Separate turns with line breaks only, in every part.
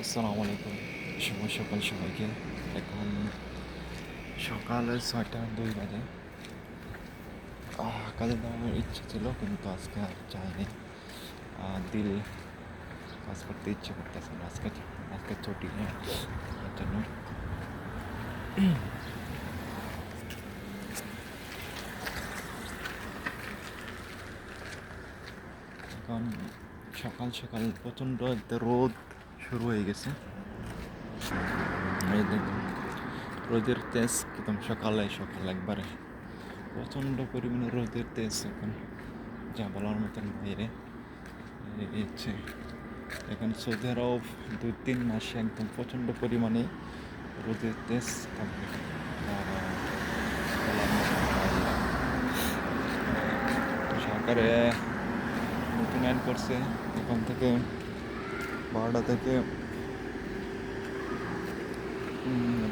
আসসালামু আলাইকুম। শুভ সকাল সবাইকে। এখন সকালে 6টা 2 বাজে। কাজে যাওয়ার ইচ্ছে ছিল কিন্তু আজকে আর যাইনি। দিল কাজ করতে ইচ্ছে করতেছে না আজকে। আজকে ছুটি নেই তার জন্য। এখন সকাল সকাল প্রচণ্ড একটা রোদ শুরু হয়ে গেছে। এই দেখুন রোদের তেজ একদম সকাল একবারে প্রচণ্ড পরিমাণে রোদের তেজ এখন যা বলার মতন বাইরে হচ্ছে। এখন সৌদি আরব 2-3 মাসে একদম প্রচণ্ড পরিমাণে রোদের তেজ থাকবে। বলার মতন বাইরে। সরকারে নতুন আইন করছে এখন থেকে 12টা থেকে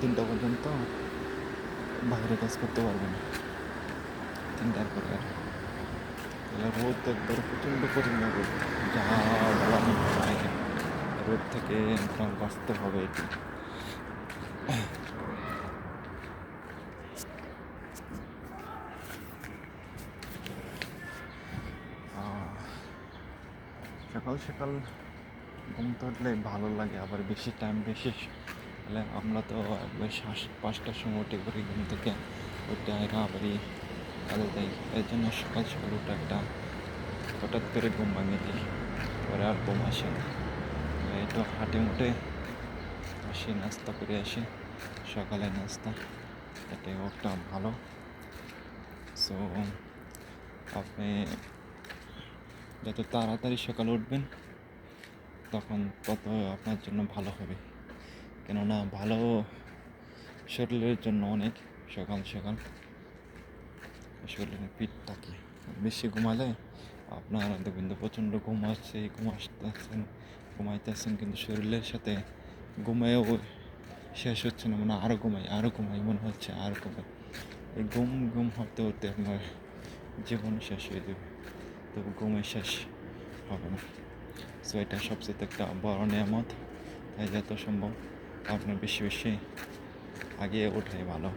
3টা পর্যন্ত বাইরে কাজ করতে পারবে না, 3টার পরে আর। তাহলে রোদ একবার প্রচণ্ড পরিমাণে রোদ, যা বলার মতো বাইরে। রোদ থেকে আপনার বাঁচতে হবে এটি। সকাল সকাল ঘুম তো উঠলে ভালো লাগে, আবার বেশি হলে আমরা তো একবার 5টার সময় উঠে করি ঘুম থেকে। উঠে আয়রা আবারই কাজে যাই। এর জন্য সকাল সকাল উঠে একটা হঠাৎ করে ঘুম ভাঙে দিই, পরে আর ঘুম আসে না। একটু হাঁটে মুটে আসি, নাস্তা করে আসি, সকালে নাস্তা, এটাই একটা ভালো। সো আপনি যত তাড়াতাড়ি সকালে উঠবেন তখন তত আপনার জন্য ভালো হবে। কেননা ভালো শরীরের জন্য অনেক সকাল সকাল শরীরে ফিট থাকে। বেশি ঘুমালে আপনার দেখবেন তো প্রচণ্ড ঘুমাইতেছেন কিন্তু শরীরের সাথে ঘুমায়ও শেষ হচ্ছে না, মানে আরও ঘুমাই মনে হচ্ছে, আর ঘুমাই। এই ঘুম হতে হতে আপনার জীবন শেষ হয়ে যাবে, তবু ঘুমের শেষ হবে না। সো এটা সবচেয়ে একটা বড় নিয়ামত। তাই যত সম্ভব আপনার বেশি বেশি আগে ওঠাই ভালো।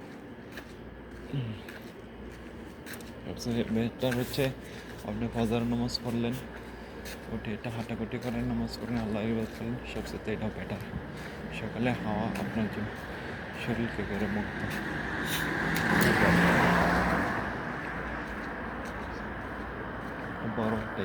সবচেয়ে বেটার হচ্ছে আপনি ফজর নামাজ পড়লেন, উঠে এটা হাঁটাকুটি করেন, নামাজ পড়েন, আল্লাহ ইবাদত করেন, সবচেয়ে এটা বেটার। সকালে হাওয়া আপনার জন্য শরীরকে করে মুক্ত বড় একটা